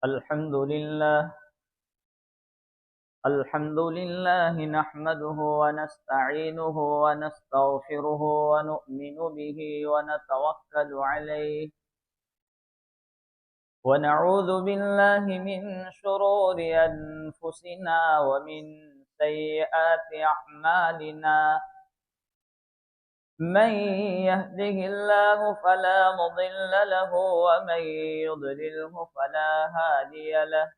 الحمد لله نحمده ونستعينه ونستغفره ونؤمن به ونتوكل عليه ونعوذ بالله من شرور أنفسنا ومن سيئات أعمالنا من يهده الله فلا مضل له ومن يضلله فلا هادي له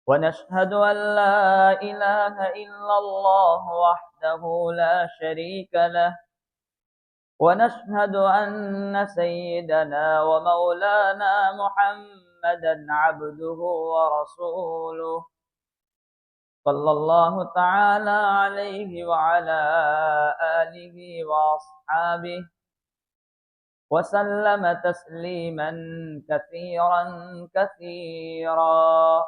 ونشهد أن لا إله إلا الله وحده لا شريك له ونشهد أن سيدنا ومولانا محمدا عبده ورسوله صلى الله تعالى عليه وعلى آله وأصحابه وسلم تسليما كثيرا كثيرا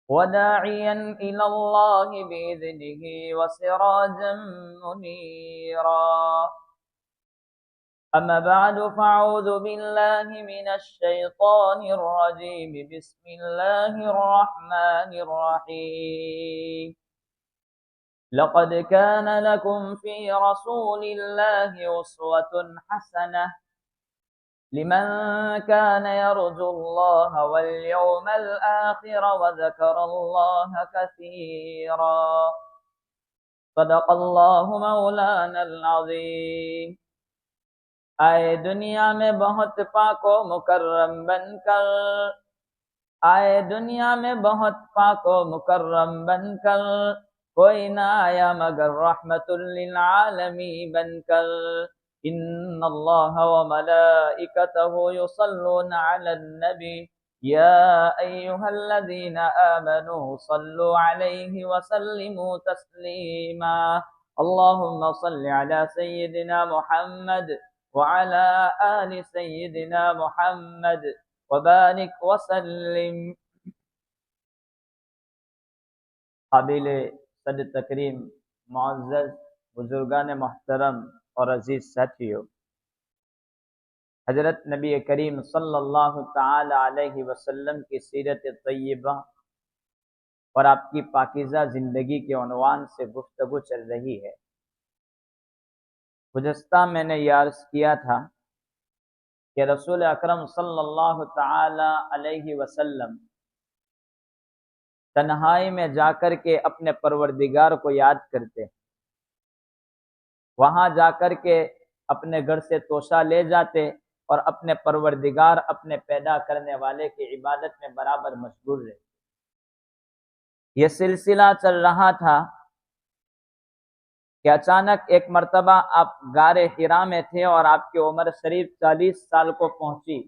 وداعيا إلى الله بإذنه وسراجا منيرا أما بعد فأعوذ بالله من الشيطان الرجيم بسم الله الرحمن الرحيم لقد كان لكم في رسول الله أسوة حسنة لمن كان يرجو الله واليوم الآخر وذكر الله كثيرا صدق الله مولانا العظيم آئے دنیا میں بہت پاک و مکرم بن کر آئے دنیا میں بہت پاک و مکرم بن کر کوئی نہ آیا مگر رحمت للعالمین بن کر ان اللہ وملائکتہ یصلون علی النبی یا ایہا الذین آمنوا صلوا علیہ وسلموا تسلیما اللہم صل علی سیدنا محمد وعلى آل سيدنا محمد وبارك وسلم. قابل صد تکریم معزز بزرگان محترم اور عزیز ساتھیو، حضرت نبی کریم صلی اللہ تعالی علیہ وسلم کی سیرت طیبہ اور آپ کی پاکیزہ زندگی کے عنوان سے گفتگو چل رہی ہے. گزشتہ میں نے یہ عرض کیا تھا کہ رسول اکرم صلی اللہ تعالی علیہ وسلم تنہائی میں جا کر کے اپنے پروردگار کو یاد کرتے، وہاں جا کر کے اپنے گھر سے توشہ لے جاتے اور اپنے پروردگار اپنے پیدا کرنے والے کی عبادت میں برابر مشغول رہتے. یہ سلسلہ چل رہا تھا کہ اچانک ایک مرتبہ آپ غار حرا میں تھے اور آپ کی عمر شریف 40 سال کو پہنچی.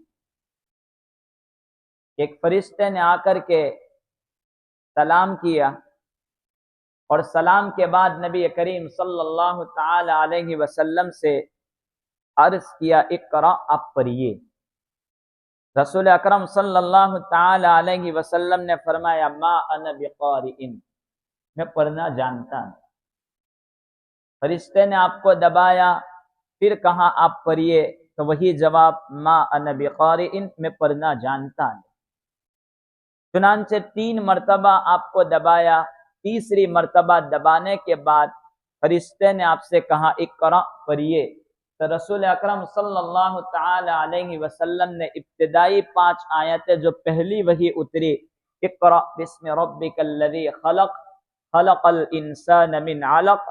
ایک فرشتے نے آ کر کے سلام کیا اور سلام کے بعد نبی کریم صلی اللہ تعالی علیہ وسلم سے عرض کیا اقرا، آپ پڑھیے. رسول اکرم صلی اللہ تعالی علیہ وسلم نے فرمایا ما انا بقارئ، میں پڑھنا جانتا ہوں. فرشتے نے آپ کو دبایا، پھر کہا آپ پڑھیے، تو وہی جواب ما انا بقارئ، میں پڑھنا جانتا ہوں. چنانچہ 3 مرتبہ آپ کو دبایا. تیسری مرتبہ دبانے کے بعد فرشتے نے آپ سے کہا اقرا، پڑھیے. تو رسول اکرم صلی اللہ تعالی علیہ وسلم نے ابتدائی 5 آیتیں جو پہلی وہی اتری، اقرا بسم ربک الذی خلق خلق الانسان من علق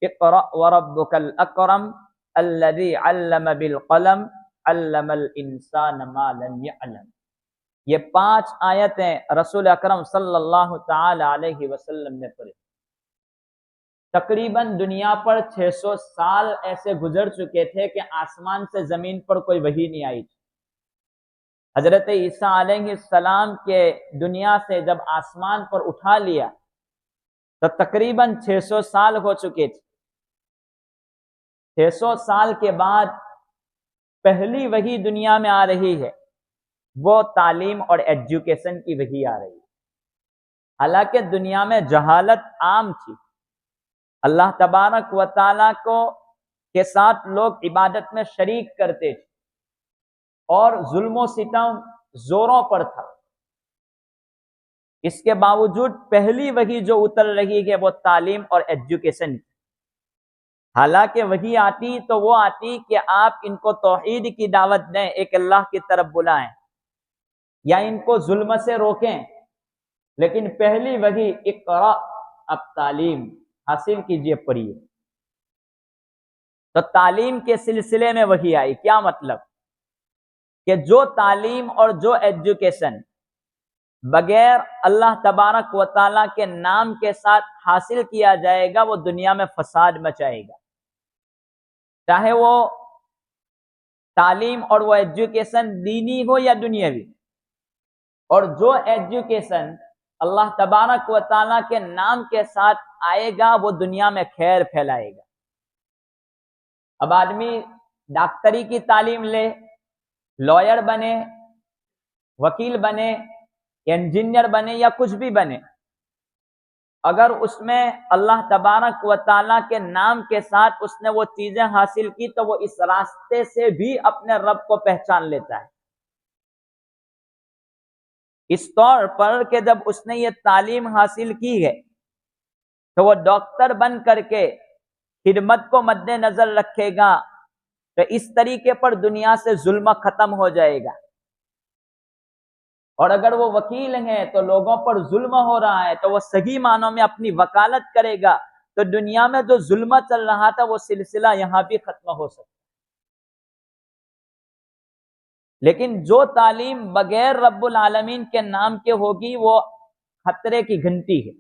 اقرأ وربك الأكرم الذي علم بالقلم علم الانسان ما لم يعلم. یہ 5 آیتیں رسول اکرم صلی اللہ تعالی علیہ وسلم نے پڑھی. تقریباً دنیا پر 600 سال ایسے گزر چکے تھے کہ آسمان سے زمین پر کوئی وحی نہیں آئی تھی. حضرت عیسیٰ علیہ السلام کے دنیا سے جب آسمان پر اٹھا لیا تو تقریباً 600 سال ہو چکے تھے. 600 سال کے بعد پہلی وحی دنیا میں آ رہی ہے، وہ تعلیم اور ایجوکیشن کی وحی آ رہی ہے. حالانکہ دنیا میں جہالت عام تھی، اللہ تبارک و تعالیٰ کو کے ساتھ لوگ عبادت میں شریک کرتے تھے اور ظلم و ستم زوروں پر تھا، اس کے باوجود پہلی وحی جو اتر رہی ہے وہ تعلیم اور ایجوکیشن کی۔ حالانکہ وحی آتی تو وہ آتی کہ آپ ان کو توحید کی دعوت دیں، ایک اللہ کی طرف بلائیں، یا ان کو ظلم سے روکیں، لیکن پہلی وحی اقرا، اب تعلیم حاصل کیجئے، پڑھیے۔ تو تعلیم کے سلسلے میں وحی آئی۔ کیا مطلب؟ کہ جو تعلیم اور جو ایجوکیشن بغیر اللہ تبارک و تعالیٰ کے نام کے ساتھ حاصل کیا جائے گا وہ دنیا میں فساد مچائے گا، چاہے وہ تعلیم اور وہ ایجوکیشن دینی ہو یا دنیاوی۔ اور جو ایجوکیشن اللہ تبارک و تعالیٰ کے نام کے ساتھ آئے گا وہ دنیا میں خیر پھیلائے گا۔ اب آدمی ڈاکٹری کی تعلیم لے، لائر بنے، وکیل بنے، انجینئر بنے یا کچھ بھی بنے، اگر اس میں اللہ تبارک و تعالیٰ کے نام کے ساتھ اس نے وہ چیزیں حاصل کی تو وہ اس راستے سے بھی اپنے رب کو پہچان لیتا ہے۔ اس طور پر کہ جب اس نے یہ تعلیم حاصل کی ہے تو وہ ڈاکٹر بن کر کے خدمت کو مد نظر رکھے گا تو اس طریقے پر دنیا سے ظلم ختم ہو جائے گا۔ اور اگر وہ وکیل ہیں تو لوگوں پر ظلم ہو رہا ہے تو وہ صحیح معنوں میں اپنی وکالت کرے گا تو دنیا میں جو ظلم چل رہا تھا وہ سلسلہ یہاں بھی ختم ہو سکتا۔ لیکن جو تعلیم بغیر رب العالمین کے نام کے ہوگی وہ خطرے کی گھنٹی ہے۔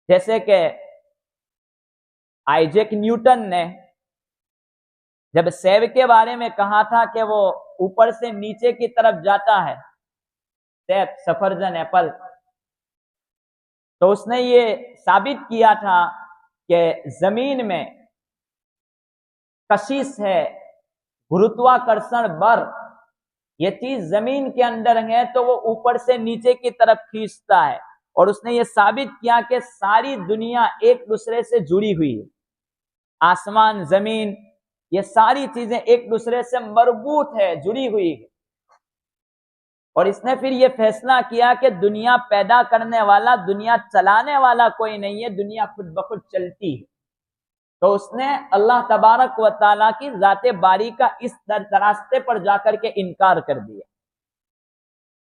جیسے کہ آئیزیک نیوٹن نے جب سیب کے بارے میں کہا تھا کہ وہ اوپر سے نیچے کی طرف جاتا ہے، سیب، سفرجن، ایپل، تو اس نے یہ ثابت کیا تھا کہ زمین میں کشش ہے، گروتواکرشن بر، یہ چیز زمین کے اندر ہے تو وہ اوپر سے نیچے کی طرف کھینچتا ہے۔ اور اس نے یہ ثابت کیا کہ ساری دنیا ایک دوسرے سے جڑی ہوئی ہے، آسمان، زمین، یہ ساری چیزیں ایک دوسرے سے مربوط ہے، جڑی ہوئی ہے۔ اور اس نے پھر یہ فیصلہ کیا کہ دنیا پیدا کرنے والا، دنیا چلانے والا کوئی نہیں ہے، دنیا خود بخود چلتی ہے۔ تو اس نے اللہ تبارک و تعالیٰ کی ذات باری کا اس راستے پر جا کر کے انکار کر دیا۔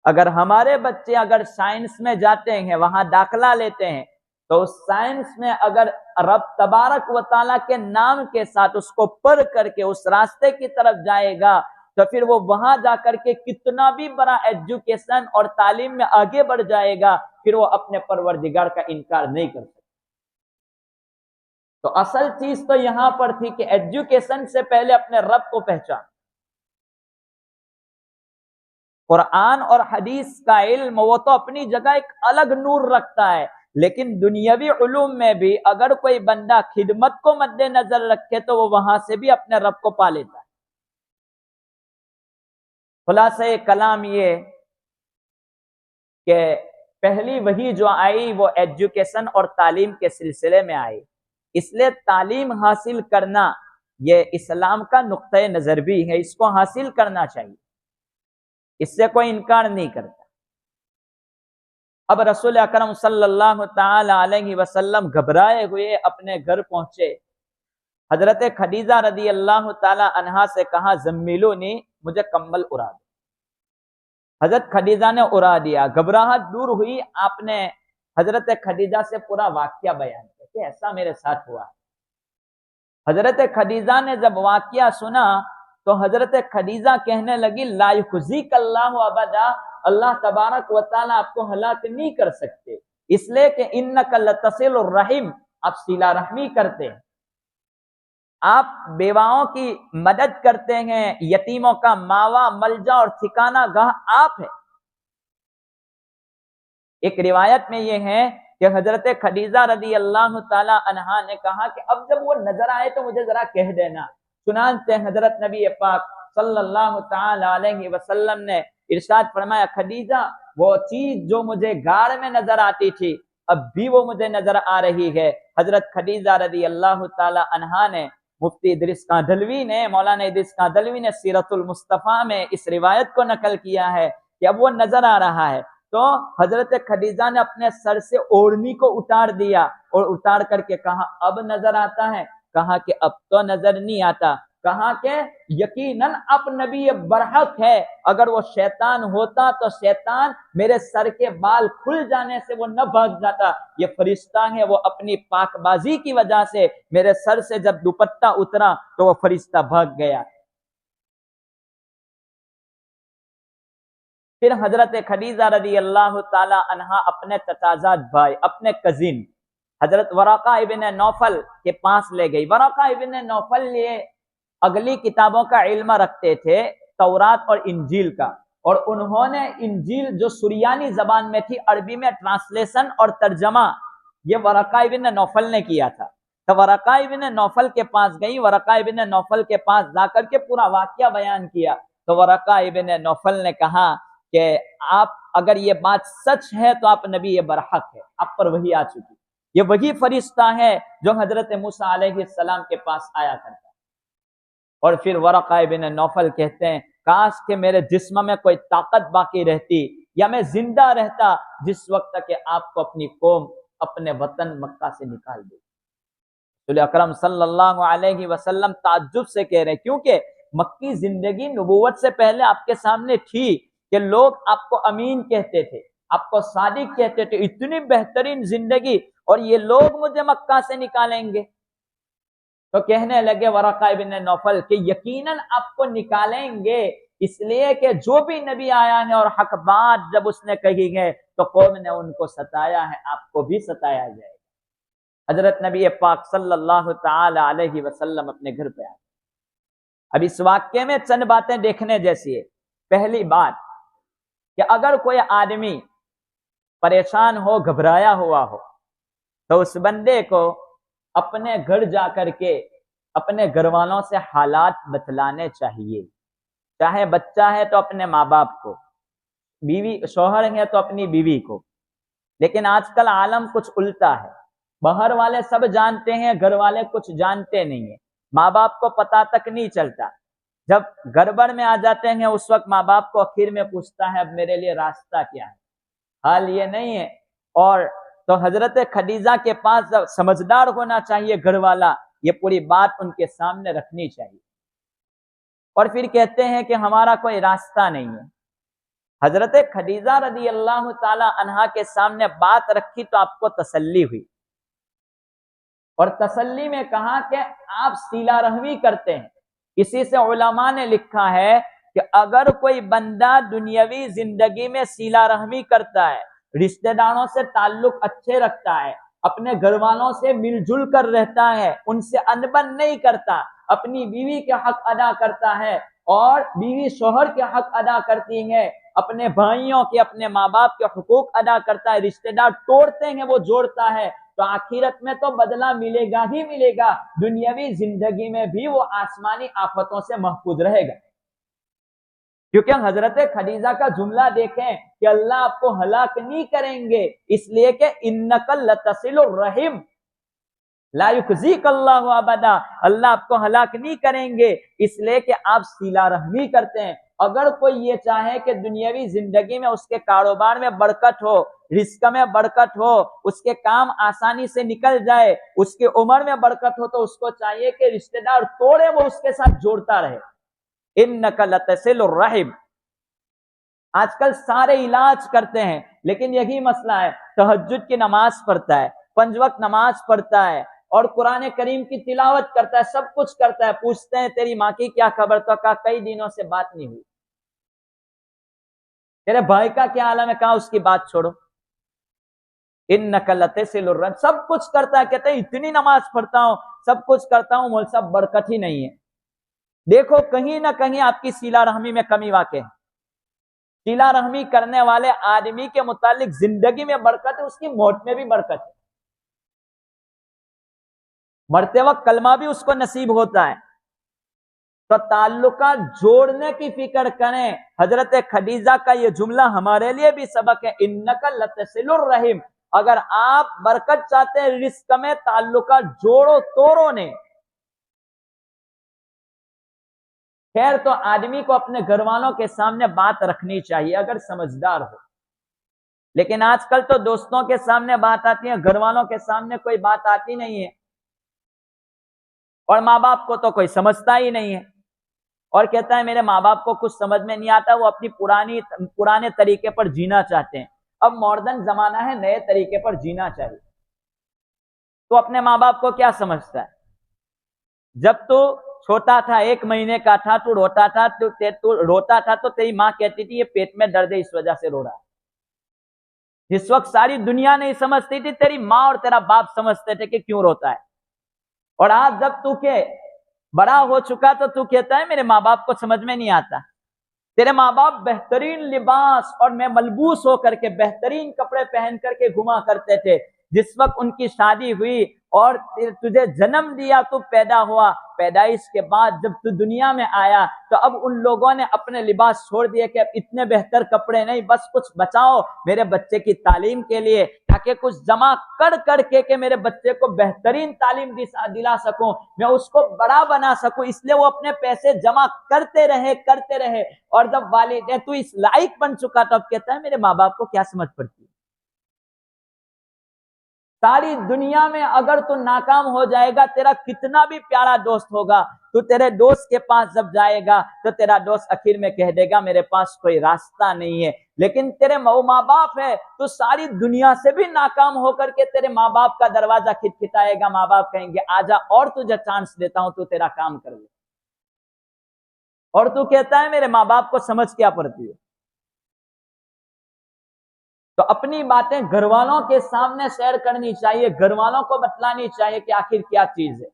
اگر ہمارے بچے اگر سائنس میں جاتے ہیں، وہاں داخلہ لیتے ہیں، تو اس سائنس میں اگر رب تبارک و تعالیٰ کے نام کے ساتھ اس کو پڑھ کر کے اس راستے کی طرف جائے گا تو پھر وہ وہاں جا کر کے کتنا بھی بڑا ایجوکیشن اور تعلیم میں آگے بڑھ جائے گا، پھر وہ اپنے پروردگار کا انکار نہیں کر سکتا۔ تو اصل چیز تو یہاں پر تھی کہ ایجوکیشن سے پہلے اپنے رب کو پہچان۔ قرآن اور حدیث کا علم وہ تو اپنی جگہ ایک الگ نور رکھتا ہے، لیکن دنیاوی علوم میں بھی اگر کوئی بندہ خدمت کو مد نظر رکھے تو وہ وہاں سے بھی اپنے رب کو پا لیتا ہے۔ خلاصہ کلام یہ کہ پہلی وحی جو آئی وہ ایجوکیشن اور تعلیم کے سلسلے میں آئی، اس لیے تعلیم حاصل کرنا یہ اسلام کا نقطۂ نظر بھی ہے، اس کو حاصل کرنا چاہیے، اس سے کوئی انکار نہیں کرتا۔ اب رسول اکرم صلی اللہ تعالی علیہ وسلم گھبرائے ہوئے اپنے گھر پہنچے، حضرت خدیجہ رضی اللہ تعالی عنہا سے کہا زمیلونی، مجھے کمبل اڑا دو۔ حضرت خدیجہ نے اڑا دیا، گھبراہٹ دور ہوئی، آپ نے حضرت خدیجہ سے پورا واقعہ بیان کیا کہ ایسا میرے ساتھ ہوا ہے۔ حضرت خدیجہ نے جب واقعہ سنا تو حضرت خدیجہ کہنے لگی لا یخزیک اللہ ابدا، اللہ تبارک و تعالیٰ آپ کو ہلاک نہیں کر سکتے، اس لیے کہ انک لتصل الرحم، آپ صلہ رحمی کرتے ہیں، آپ بیواؤں کی مدد کرتے ہیں، یتیموں کا ماوا، ملجا اور ٹھکانہ گاہ آپ ہے۔ ایک روایت میں یہ ہے کہ حضرت خدیجہ رضی اللہ تعالی عنہا نے کہا کہ اب جب وہ نظر آئے تو مجھے ذرا کہہ دینا۔ چنانچہ حضرت نبی پاک صلی اللہ تعالی علیہ وسلم نے ارشاد فرمایا خدیجہ وہ چیز جو مجھے گاڑ میں نظر آتی تھی اب بھی وہ مجھے نظر آ رہی ہے۔ حضرت خدیجہ رضی اللہ تعالی عنہا نے مفتی ادریس کاندھلوی نے، مولانا ادریس کاندھلوی نے سیرت المصطفیٰ میں اس روایت کو نقل کیا ہے کہ اب وہ نظر آ رہا ہے، تو حضرت خدیجہ نے اپنے سر سے اوڑھنی کو اتار دیا اور اتار کر کے کہا اب نظر آتا ہے؟ کہا کہ اب تو نظر نہیں آتا۔ کہا کہ یقیناً اب نبی برحق ہے، اگر وہ شیطان ہوتا تو شیطان میرے سر کے بال کھل جانے سے وہ نہ بھاگ جاتا، یہ فرشتہ ہے، وہ اپنی پاک بازی کی وجہ سے میرے سر سے جب دوپٹہ اترا تو وہ فرشتہ بھاگ گیا۔ پھر حضرت خدیجہ رضی اللہ تعالی عنہا اپنے چچازاد بھائی، اپنے کزن حضرت ورقہ ابن نوفل کے پاس لے گئی۔ ورقہ ابن نوفل یہ اگلی کتابوں کا علم رکھتے تھے، تورات اور انجیل کا، اور انہوں نے انجیل جو سریانی زبان میں تھی عربی میں ٹرانسلیشن اور ترجمہ یہ ورقہ ابن نوفل نے کیا تھا۔ تو ورقہ ابن نوفل کے پاس گئی، ورقہ ابن نوفل کے پاس جا کر کے پورا واقعہ بیان کیا۔ تو ورقہ ابن نوفل نے کہا کہ آپ اگر یہ بات سچ ہے تو آپ نبی برحق ہے، آپ پر وحی آ چکی، یہ وہی فرشتہ ہے جو حضرت موسیٰ علیہ السلام کے پاس آیا کرتا۔ اور پھر ورقہ ابن نوفل کہتے ہیں کاش کہ میرے جسم میں کوئی طاقت باقی رہتی یا میں زندہ رہتا جس وقت کہ آپ کو اپنی قوم اپنے وطن مکہ سے نکال دے۔ رسول اکرم صلی اللہ علیہ وسلم تعجب سے کہہ رہے کیونکہ مکی زندگی نبوت سے پہلے آپ کے سامنے تھی کہ لوگ آپ کو امین کہتے تھے، آپ کو صادق کہتے تھے، اتنی بہترین زندگی، اور یہ لوگ مجھے مکہ سے نکالیں گے۔ تو کہنے لگے ورقہ ابن نوفل کہ یقیناً آپ کو نکالیں گے، اس لیے کہ جو بھی نبی آیا ہے اور حق بات جب اس نے کہی ہے تو قوم نے ان کو ستایا ہے، آپ کو بھی ستایا جائے گا۔ حضرت نبی پاک صلی اللہ تعالی علیہ وسلم اپنے گھر پہ آئے۔ اب اس واقعے میں چند باتیں دیکھنے جیسی ہے۔ پہلی بات کہ اگر کوئی آدمی پریشان ہو، گھبرایا ہوا ہو، تو اس بندے کو اپنے گھر جا کر کے اپنے گھر والوں سے حالات بتلانے چاہیے، چاہے بچہ ہے تو اپنے ماں باپ کو، بیوی شوہر ہے تو اپنی بیوی کو۔ لیکن آج کل عالم کچھ الٹا ہے، باہر والے سب جانتے ہیں، گھر والے کچھ جانتے نہیں ہیں، ماں باپ کو پتہ تک نہیں چلتا۔ جب گڑبڑ میں آ جاتے ہیں اس وقت ماں باپ کو آخر میں پوچھتا ہے اب میرے لیے راستہ کیا ہے، حال یہ نہیں ہے۔ اور تو حضرت خدیجہ کے پاس سمجھدار ہونا چاہیے گھر والا، یہ پوری بات ان کے سامنے رکھنی چاہیے۔ اور پھر کہتے ہیں کہ ہمارا کوئی راستہ نہیں ہے۔ حضرت خدیجہ رضی اللہ تعالی عنہا کے سامنے بات رکھی تو آپ کو تسلی ہوئی، اور تسلی میں کہا کہ آپ صلہ رحمی کرتے ہیں۔ اسی سے علماء نے لکھا ہے کہ اگر کوئی بندہ دنیاوی زندگی میں صلہ رحمی کرتا ہے، رشتہ داروں سے تعلق اچھے رکھتا ہے، اپنے گھر والوں سے مل جل کر رہتا ہے، ان سے انبن نہیں کرتا، اپنی بیوی کے حق ادا کرتا ہے اور بیوی شوہر کے حق ادا کرتی ہے، اپنے بھائیوں کے، اپنے ماں باپ کے حقوق ادا کرتا ہے، رشتہ دار توڑتے ہیں وہ جوڑتا ہے، تو آخرت میں تو بدلہ ملے گا ہی ملے گا، دنیاوی زندگی میں بھی وہ آسمانی آفتوں سے محفوظ رہے گا۔ کیونکہ حضرت خدیجہ کا جملہ دیکھیں کہ اللہ آپ کو ہلاک نہیں کریں گے، اس لیے کہ انک لتصل الرحم لا یخزیک اللہ ابدا، اللہ آپ کو ہلاک نہیں کریں گے اس لیے کہ آپ صلہ رحمی کرتے ہیں۔ اگر کوئی یہ چاہے کہ دنیاوی زندگی میں اس کے کاروبار میں برکت ہو، رزق میں برکت ہو، اس کے کام آسانی سے نکل جائے، اس کی عمر میں برکت ہو، تو اس کو چاہیے کہ رشتہ دار توڑے وہ اس کے ساتھ جوڑتا رہے۔ انک لتصل الرحم۔ آج کل سارے علاج کرتے ہیں لیکن یہی مسئلہ ہے، تہجد کی نماز پڑھتا ہے، 5 وقت نماز پڑھتا ہے اور قرآن کریم کی تلاوت کرتا ہے، سب کچھ کرتا ہے، پوچھتے ہیں تیری ماں کی کیا خبر، تو کہا کئی دنوں سے بات نہیں ہوئی، تیرے بھائی کا کیا عالم ہے، کہا اس کی بات چھوڑو۔ انک لتصل الرحم، سب کچھ کرتا ہے، کہتے ہیں اتنی نماز پڑھتا ہوں، سب کچھ کرتا ہوں، مول صاحب برکت ہی نہیں ہے۔ دیکھو کہیں نہ کہیں آپ کی صلہ رحمی میں کمی واقع ہے۔ صلہ رحمی کرنے والے آدمی کے متعلق زندگی میں برکت ہے، اس کی موت میں بھی برکت ہے، مرتے وقت کلمہ بھی اس کو نصیب ہوتا ہے۔ تو تعلقات جوڑنے کی فکر کریں۔ حضرت خدیجہ کا یہ جملہ ہمارے لیے بھی سبق ہے، انک لتصل الرحم، اگر آپ برکت چاہتے ہیں رزق میں، تعلقات جوڑو توڑو نہیں۔ خیر تو آدمی کو اپنے گھر والوں کے سامنے بات رکھنی چاہیے اگر سمجھدار ہو، لیکن آج کل تو دوستوں کے سامنے بات آتی ہے، گھر والوں کے سامنے کوئی بات آتی نہیں ہے، اور ماں باپ کو تو کوئی سمجھتا ہی نہیں ہے، اور کہتا ہے میرے ماں باپ کو کچھ سمجھ میں نہیں آتا، وہ اپنی پرانے طریقے پر جینا چاہتے ہیں۔ اب ماڈرن زمانہ ہے، نئے طریقے پر جینا چاہیے۔ تو اپنے ماں باپ کو کیا سمجھتا ہے؟ جب تو چھوٹا تھا، 1 مہینے کا تھا، تو روتا تھا، تو تیری ماں کہتی تھی یہ پیٹ میں درد ہے اس وجہ سے رو رہا ہے۔ جس وقت ساری دنیا نہیں سمجھتی تھی، تیری ماں اور تیرا باپ سمجھتے تھے کہ کیوں روتا ہے۔ اور آج جب تو کہ بڑا ہو چکا تو تو کہتا ہے میرے ماں باپ کو سمجھ میں نہیں آتا۔ تیرے ماں باپ بہترین لباس اور میں ملبوس ہو کر کے بہترین کپڑے پہن کر کے گھما کرتے تھے، جس وقت ان کی شادی ہوئی اور تجھے جنم دیا، تو پیدا ہوا، پیدائش کے بعد جب تو دنیا میں آیا تو اب ان لوگوں نے اپنے لباس چھوڑ دیے کہ اب اتنے بہتر کپڑے نہیں، بس کچھ بچاؤ میرے بچے کی تعلیم کے لیے، تاکہ کچھ جمع کر کے کہ میرے بچے کو بہترین تعلیم دلا سکوں، میں اس کو بڑا بنا سکوں، اس لیے وہ اپنے پیسے جمع کرتے رہے، اور جب والد تو اس لائق بن چکا تو اب کہتا ہے میرے ماں باپ کو کیا سمجھ پڑتی ہے۔ ساری دنیا میں اگر تو ناکام ہو جائے گا، تیرا کتنا بھی پیارا دوست ہوگا، تو تیرے دوست کے پاس جب جائے گا تو تیرا دوست آخر میں کہہ دے گا میرے پاس کوئی راستہ نہیں ہے، لیکن تیرے ماں باپ ہے تو ساری دنیا سے بھی ناکام ہو کر کے تیرے ماں باپ کا دروازہ کھٹکھٹائے گا، ماں باپ کہیں گے آجا اور تجھے چانس دیتا ہوں، تو تیرا کام کر لے، اور تو کہتا ہے میرے ماں باپ کو سمجھ کیا پڑتی ہے۔ تو اپنی باتیں گھر والوں کے سامنے شیئر کرنی چاہیے، گھر والوں کو بتلانی چاہیے کہ آخر کیا چیز ہے،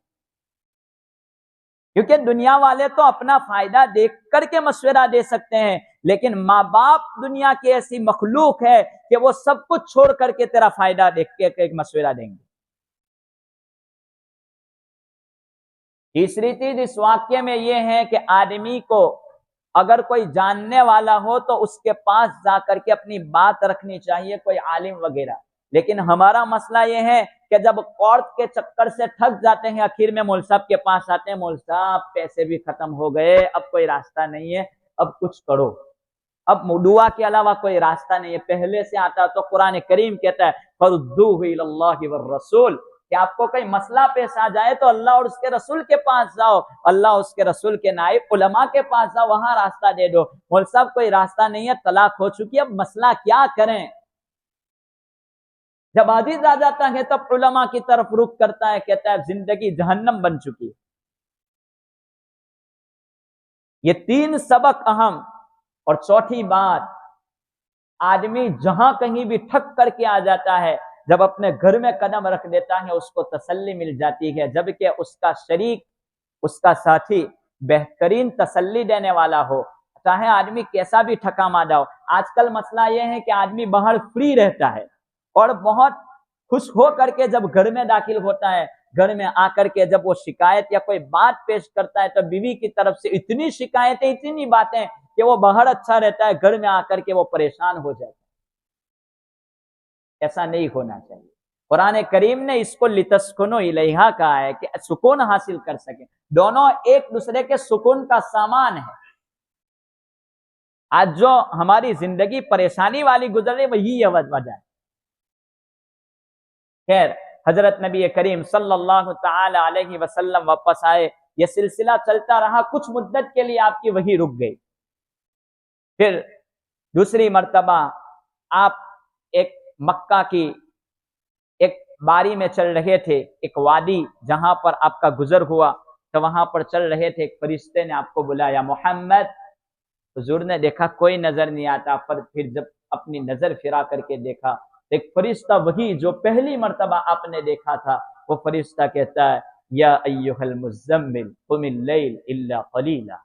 کیونکہ دنیا والے تو اپنا فائدہ دیکھ کر کے مشورہ دے سکتے ہیں، لیکن ماں باپ دنیا کی ایسی مخلوق ہے کہ وہ سب کچھ چھوڑ کر کے تیرا فائدہ دیکھ کے ایک مشورہ دیں گے۔ تیسری چیز اس واقعے میں یہ ہے کہ آدمی کو اگر کوئی جاننے والا ہو تو اس کے پاس جا کر کے اپنی بات رکھنی چاہیے، کوئی عالم وغیرہ، لیکن ہمارا مسئلہ یہ ہے کہ جب کورٹ کے چکر سے تھک جاتے ہیں، آخر میں مول صاحب کے پاس آتے ہیں، مول صاحب پیسے بھی ختم ہو گئے، اب کوئی راستہ نہیں ہے، اب کچھ کرو، اب دعا کے علاوہ کوئی راستہ نہیں ہے۔ پہلے سے آتا تو قرآن کریم کہتا ہے فَرُدُّوهُ إِلَى اللَّهِ وَالرَّسُولِ، کہ آپ کو کوئی مسئلہ پیش آ جائے تو اللہ اور اس کے رسول کے پاس جاؤ، اللہ اس کے رسول کے نائب علماء کے پاس جاؤ، وہاں راستہ دے دو۔ مول صاحب کوئی راستہ نہیں ہے، طلاق ہو چکی ہے، اب مسئلہ کیا کریں؟ جب عاجز آ جاتا ہے تب علماء کی طرف رخ کرتا ہے، کہتا ہے زندگی جہنم بن چکی ہے۔ یہ 3 سبق اہم، اور چوتھی بات، آدمی جہاں کہیں بھی تھک کر کے آ جاتا ہے، جب اپنے گھر میں قدم رکھ دیتا ہے اس کو تسلی مل جاتی ہے، جبکہ اس کا شریک، اس کا ساتھی بہترین تسلی دینے والا ہو، چاہے آدمی کیسا بھی تھکا مادہ ہو۔ آج کل مسئلہ یہ ہے کہ آدمی باہر فری رہتا ہے اور بہت خوش ہو کر کے جب گھر میں داخل ہوتا ہے، گھر میں آ کر کے جب وہ شکایت یا کوئی بات پیش کرتا ہے تو بیوی کی طرف سے اتنی شکایتیں، اتنی باتیں کہ وہ باہر اچھا رہتا ہے، گھر میں آ کر کے وہ پریشان ہو جاتا ہے۔ ایسا نہیں ہونا چاہیے۔ قرآن کریم نے اس کو لِتَسْكُنُوا إِلَيْهَا کہا ہے کہ سکون حاصل کر سکیں، دونوں ایک دوسرے کے سکون کا سامان ہے۔ آج جو ہماری زندگی پریشانی والی گزر رہی وہی وجہ ہے۔ خیر، حضرت نبی کریم صلی اللہ تعالی علیہ وسلم واپس آئے، یہ سلسلہ چلتا رہا، کچھ مدت کے لیے آپ کی وحی رک گئی۔ پھر دوسری مرتبہ آپ ایک مکہ کی ایک باری میں چل رہے تھے، ایک وادی جہاں پر آپ کا گزر ہوا، تو وہاں پر چل رہے تھے، ایک فرشتے نے آپ کو بلایا محمد۔ حضور نے دیکھا کوئی نظر نہیں آتا، پر پھر جب اپنی نظر پھرا کر کے دیکھا، ایک فرشتہ وہی جو پہلی مرتبہ آپ نے دیکھا تھا، وہ فرشتہ کہتا ہے یا ایھا المزمل قم اللیل الا قلیلا،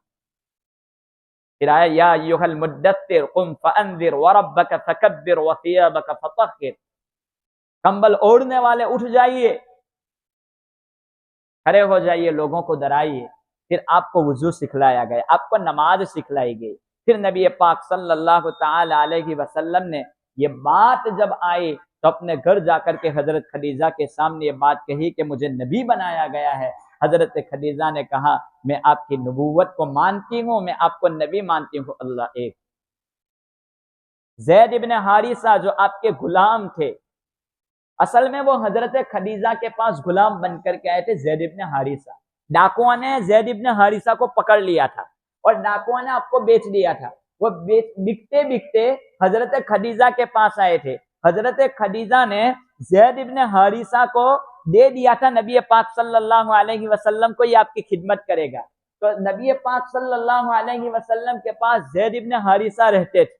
پھر آیا یا ایھا المدثر قم فانذر وربک فکبر وثیابک فطہر، کمبل اوڑھنے والے اٹھ جائیے، کھڑے ہو جائیے، لوگوں کو ڈرائیے۔ پھر آپ کو وضو سکھلایا گیا، آپ کو نماز سکھلائی گئی۔ پھر نبی پاک صلی اللہ تعالی علیہ وسلم نے یہ بات جب آئی تو اپنے گھر جا کر کے حضرت خدیجہ کے سامنے یہ بات کہی کہ مجھے نبی بنایا گیا ہے، حضرت خدیجہ نے کہا میں آپ کی نبوت کو مانتی ہوں، میں آپ کو نبی مانتی ہوں، اللہ ایک۔ زید ابن حارثہ جو آپ کے غلام تھے، اصل میں وہ حضرت خدیجہ کے پاس غلام بن کر کے آئے تھے، زید ابن حارثہ۔ ڈاکوؤں نے زید ابن حارثہ کو پکڑ لیا تھا اور ڈاکوؤں نے آپ کو بیچ دیا تھا۔ وہ بکتے بکتے حضرت خدیجہ کے پاس آئے تھے۔ حضرت خدیجہ نے زید ابن حارثہ کو دے دیا تھا نبی پاک صلی اللہ علیہ وسلم کو، یہ آپ کی خدمت کرے گا۔ تو نبی پاک صلی اللہ علیہ وسلم کے پاس زید ابن حارثہ رہتے تھے۔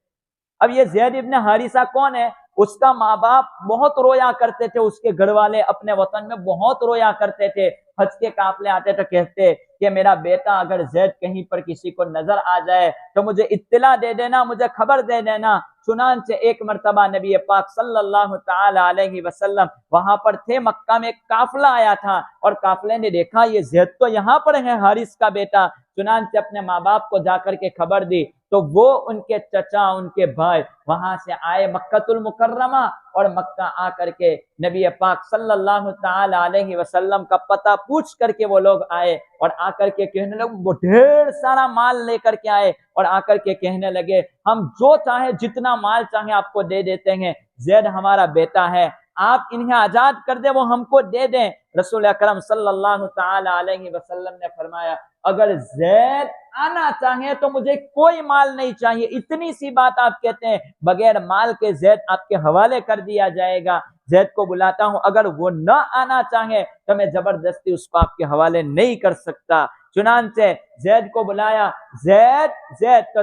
اب یہ زید ابن حارثہ کون ہے؟ اس کا ماں باپ بہت رویا کرتے تھے، اس کے گھر والے اپنے وطن میں بہت رویا کرتے تھے۔ حج کے قافلے آتے تو کہتے کہ میرا بیٹا اگر زید کہیں پر کسی کو نظر آ جائے تو مجھے اطلاع دے دینا، مجھے خبر دے دینا۔ چنانچہ ایک مرتبہ نبی پاک صلی اللہ تعالی علیہ وسلم وہاں پر تھے، مکہ میں ایک قافلہ آیا تھا اور قافلے نے دیکھا یہ زید تو یہاں پر ہے، حارث کا بیٹا۔ چنانچہ اپنے ماں باپ کو جا کر کے خبر دی تو وہ ان کے چچا، ان کے بھائی وہاں سے آئے مکہ المکرمہ، اور مکہ آ کر کے نبی پاک صلی اللہ تعالی علیہ وسلم کا پتہ پوچھ کر کے وہ لوگ آئے اور آ کر کے کہنے لگے، وہ ڈھیر سارا مال لے کر کے آئے اور آ کر کے کہنے لگے ہم جو چاہے جتنا مال چاہے آپ کو دے دیتے ہیں، زید ہمارا بیٹا ہے، آپ انہیں آزاد کر دیں، وہ ہم کو دے دیں۔ رسول اکرم صلی اللہ تعالی علیہ وسلم نے فرمایا اگر زید آنا چاہے تو مجھے کوئی مال نہیں چاہیے، اتنی سی بات آپ کہتے ہیں، بغیر مال کے زید آپ کے حوالے کر دیا جائے گا، زید کو بلاتا ہوں، اگر وہ نہ آنا چاہے تو میں زبردستی اس کو آپ کے حوالے نہیں کر سکتا۔ چنانچہ زید کو بلایا، زید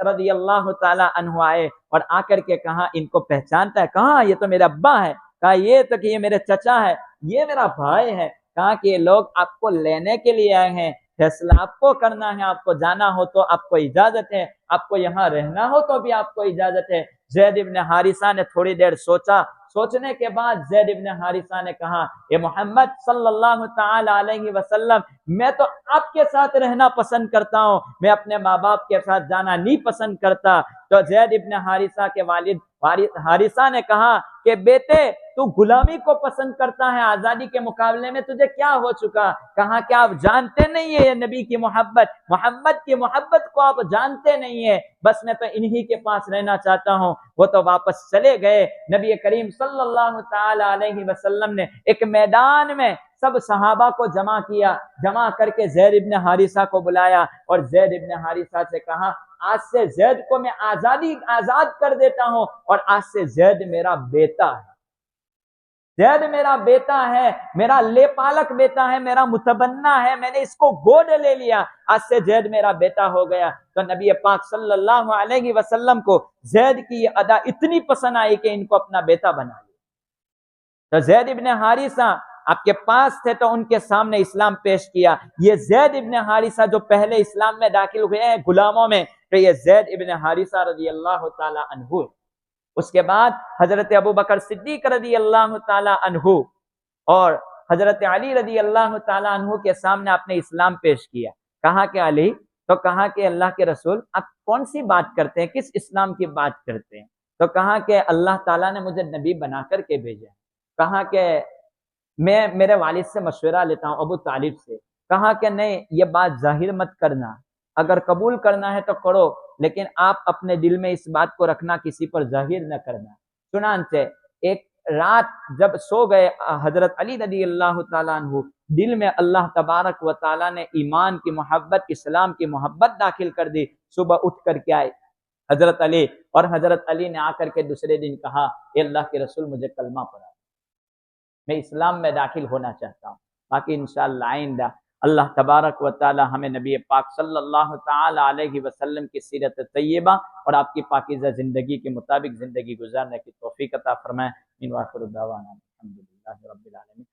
رضی اللہ تعالی عنہ آئے اور آ کر کے کہا ان کو پہچانتا ہے؟ کہا یہ تو میرا ابا ہے۔ کہا یہ تو کہ یہ میرے چچا ہے، یہ میرا بھائی ہے۔ کہا کہ یہ لوگ آپ کو لینے کے لیے آئے ہیں، فیصلہ آپ کو کرنا ہے، آپ کو جانا ہو تو آپ کو اجازت ہے، آپ کو یہاں رہنا ہو تو بھی آپ کو اجازت ہے۔ زید ابن حارثہ نے تھوڑی دیر سوچا، سوچنے کے بعد زید ابن حارثہ نے کہا اے محمد صلی اللہ تعالی علیہ وسلم، میں تو آپ کے ساتھ رہنا پسند کرتا ہوں، میں اپنے ماں باپ کے ساتھ جانا نہیں پسند کرتا۔ تو زید ابن حارثہ کے والد حارثہ نے کہا کہ بیٹے تو غلامی کو پسند کرتا ہے، آزادی کے مقابلے میں تجھے کیا ہو چکا؟ کہا کہ آپ جانتے نہیں ہیں یہ نبی کی محبت، محمد کی محبت کو آپ جانتے نہیں ہیں، بس میں تو انہی کے پاس رہنا چاہتا ہوں۔ وہ تو واپس چلے گئے۔ نبی کریم صلی اللہ تعالی علیہ وسلم نے ایک میدان میں سب صحابہ کو جمع کیا، جمع کر کے زید ابن حارثہ کو بلایا اور زید ابن حارثہ سے کہا آج سے زید کو میں آزاد کر دیتا ہوں اور آج سے زید میرا بیٹا ہے، زید میرا بیٹا ہے، میرا لے پالک بیٹا ہے، میرا متبنہ ہے، میں نے اس کو گود لے لیا، آج سے زید میرا بیٹا ہو گیا۔ تو نبی پاک صلی اللہ علیہ وسلم کو زید کی یہ ادا اتنی پسند آئی کہ ان کو اپنا بیٹا بنا لیا۔ تو زید ابن حارثہ آپ کے پاس تھے تو ان کے سامنے اسلام پیش کیا۔ یہ زید ابن حارثہ جو پہلے اسلام میں داخل ہوئے ہیں غلاموں میں، تو یہ زید ابن حارثہ رضی اللہ تعالی عنہ۔ اس کے بعد حضرت ابوبکر صدیق رضی اللہ تعالی عنہ اور حضرت علی رضی اللہ تعالی عنہ کے سامنے آپ نے اسلام پیش کیا۔ کہا کہ علی، تو کہا کہ اللہ کے رسول آپ کون سی بات کرتے ہیں، کس اسلام کی بات کرتے ہیں؟ تو کہا کہ اللہ تعالیٰ نے مجھے نبی بنا کر کے بھیجا۔ کہا کہ میں میرے والد سے مشورہ لیتا ہوں، ابو طالب سے۔ کہا کہ نہیں، یہ بات ظاہر مت کرنا، اگر قبول کرنا ہے تو کرو، لیکن آپ اپنے دل میں اس بات کو رکھنا، کسی پر ظاہر نہ کرنا۔ چنانچہ ایک رات جب سو گئے حضرت علی رضی اللہ تعالیٰ عنہ، دل میں اللہ تبارک و تعالیٰ نے ایمان کی محبت، اسلام کی محبت داخل کر دی۔ صبح اٹھ کر کے آئے حضرت علی، اور حضرت علی نے آ کر کے دوسرے دن کہا اے اللہ کے رسول مجھے کلمہ پڑھا، میں اسلام میں داخل ہونا چاہتا ہوں۔ باقی انشاءاللہ آئندہ اللہ تبارک و تعالی ہمیں نبی پاک صلی اللہ تعالی علیہ وسلم کی سیرت طیبہ اور آپ کی پاکیزہ زندگی کے مطابق زندگی گزارنے کی توفیق عطا فرمائے۔ ان وآخر دعوانا الحمدللہ رب العالمین۔